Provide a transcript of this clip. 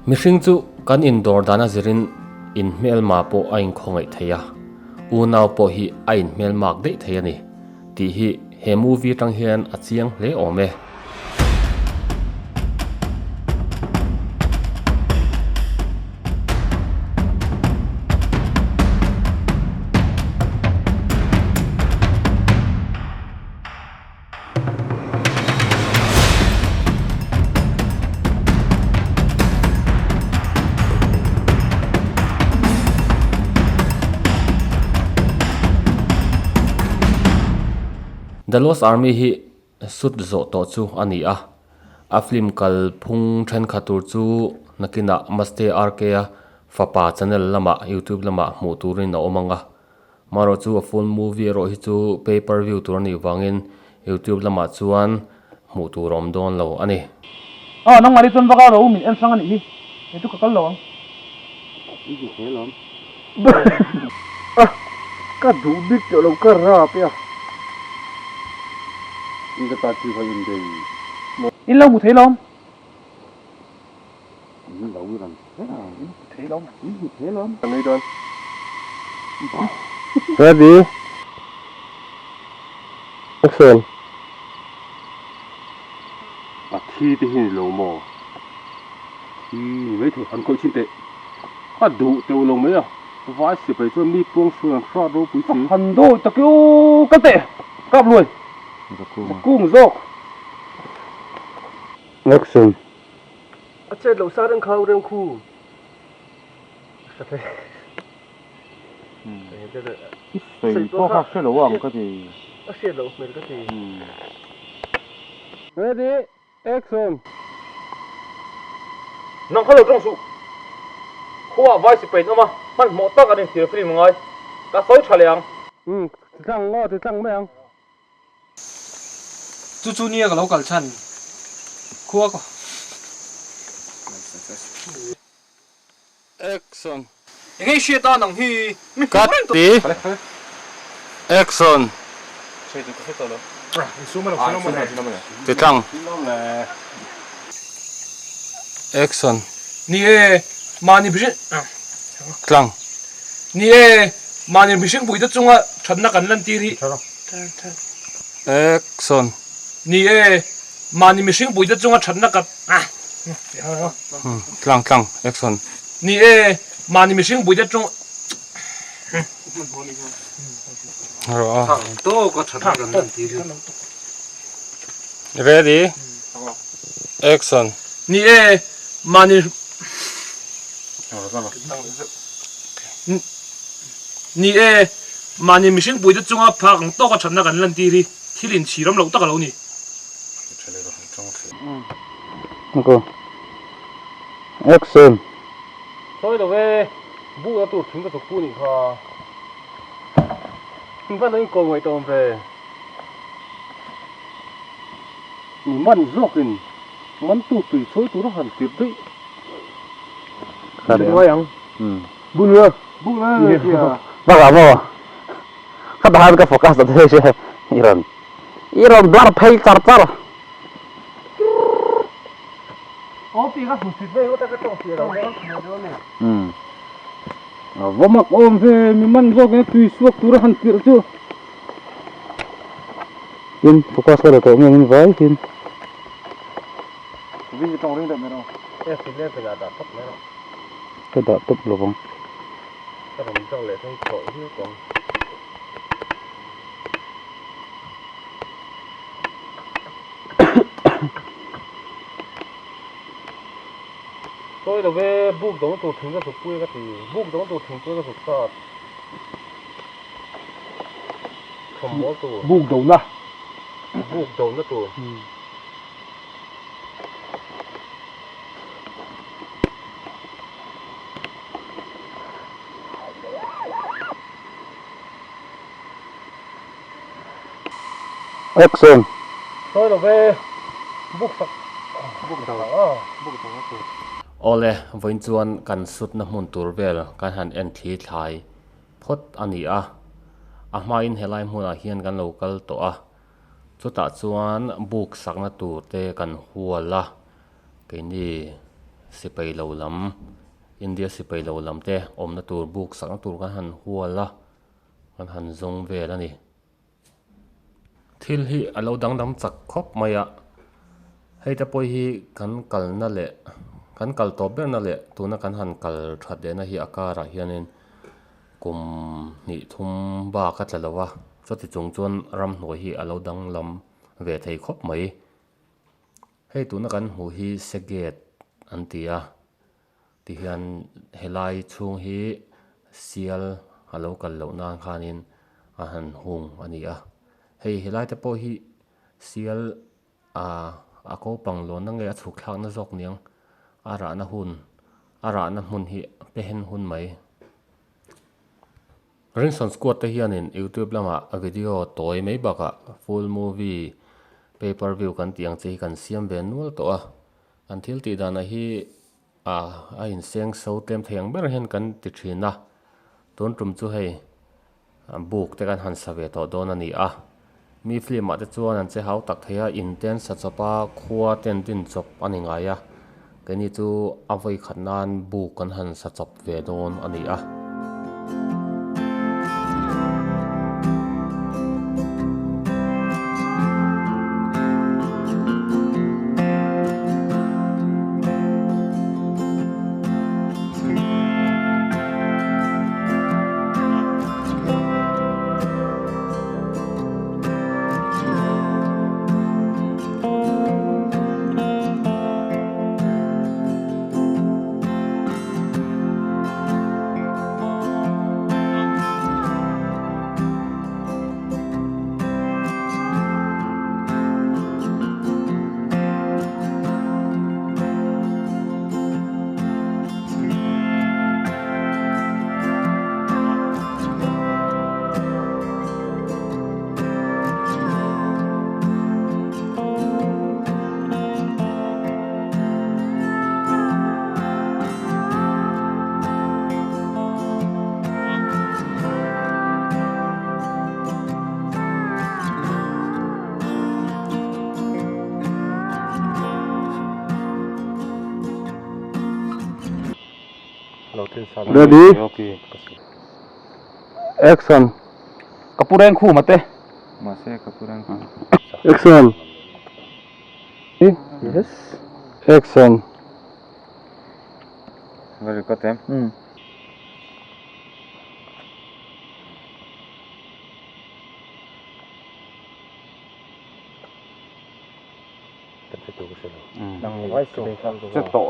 Mishing chu kan indoor dana zirin in hmel ma po a in khongai theya u naw po hi a in hmel mak dei theya ni ti hi he movie tang hian a chiang hle ome The Lost Army hi sut zo to chu ani a film kal phung then khatur chu nakina maste RK fapa channel lama YouTube lama hmu turin na omanga maro chu a full movie ro hi chu pay per view tur ni wangin YouTube lama chuan hmu turom don lo ani nang mari ton baka ro min en sang ani hi etu ka kal lo Ý gì thế lắm. ka du big to lo ka ra pe Ý cái ta chỉ phải in đây. in lo mu thei lom Ý lâu lắm. Thế nào? thei lom Ý gì thế lắm. anh đi don Ready? Action. À thi thì hình lâu mò. Thì mấy thằng ăn coi chín tệ. À đủ tiêu lâu mấy à? Vãi xỉ phải cho mi buông xuồng xoa đâu quý xí. han do ta kêu ka te kap lui cung zo Action. a che lo sa reng khau reng khu sa te Phải có khác sẽ lâu cái gì. a che lo mer ka te Ready? Action. nang khalo trong su khuwa vai si pe no ma man mo ta ka ni tir free mangai ka soi thaliang Trăng ngó thì trăng mấy anh. chu nia ka lo kal chan khuwa ko Action. ngai she ta nang hi mi Cắt tí. Action. che ti ko to lo su ma lo su ma lo Thì trăng. Action. ni e mani bishin Trăng. ni e mani bishin bui da chunga thanna kan lan tiri Action. ni e mani bishin bui da chunga thanna kan Trăng trăng. Action. ni e mani bishin bui da chung Rồi. to ko thanna kan lan tiri Ready? Action. ni e mani ni e mani bishin bui da chunga phang to ko thanna kan lan tiri thilin chiram lo ta ka lo ni Okay. Action. thôi rồi về bu đã tụt chúng ta tụt bu nhỉ ha chúng ta nói còn ngoài tôm về Man rockin. Man tu tùy xối tu nó hẳn tuyệt đấy. đừng quay không Bu nữa. Bu nữa. Baga mo. Kadahan ka focus dati siya. Iran. Iran dar pay tartar. ô pi cái sụt về có ta cái tông phía đâu Vomak om fe mi man rockin tùy suak tu nó hẳn tuyệt chứ. In focus ka to ngeng vai in. vì trong riêng được đâu em xin lên phải là đặt tóc nữa Ka da top lo bang. cái đồng trong lệ thấy khổ chứ còn thôi rồi về buộc giống tụt thùng ra tụt quê cái thì buộc giống tụt thùng quê cái tụt sọt không có tụt Bu đầu na. buộc đầu nó tụt Action. thôi rồi về buộc sọc buộc đầu buộc đầu nó tụt ole voin chuan kan sut na hmun tur vel kan han en thi thlai phot ani a hma in helai hmuna hian kan local to chuta chuan buk sakna tur te kan huala ke ni sipei lo lam India sipei lo lam te omna tur buk sak na tur kan han huala kan han zong ve la ni thil hi alo dang dam chak khop maya hei ta poi hi kan kal na le kan kal to ber na le tuna kan han kal that de na hi akara hianin kum ni thum ba ka tlalawa choti chung chuan ram hnoi hi alo dang lam ve thei khop mai hei tuna kan hu hi seget antia ti hian helai chung hi sial alo kal lo na khanin a han hung ani a hei helai te po hi sial a ko panglo na nge a chuk thak na zok niang ara na hun hi pehen hun mai Rinson squad te hianin YouTube lama a video toy mai baka full movie pay-per-view kan tiang chei kan siam ve nual to a an thil ti dana hi a in seng so tlem theng ber hen kan ti thina ton tum chu hei book te kan han save to don ani a mi film ate chuan an che hau tak theia intense sa chopa khuwa ten tin chop ani ngaya keni chu avoi khatnan book kan han sa chop ve don ani a Ready? Okay. Action. Kapurang khu mate. Masih kapurang. Action. Yes. Action. Very good, em. Nang voice to. Chết tội.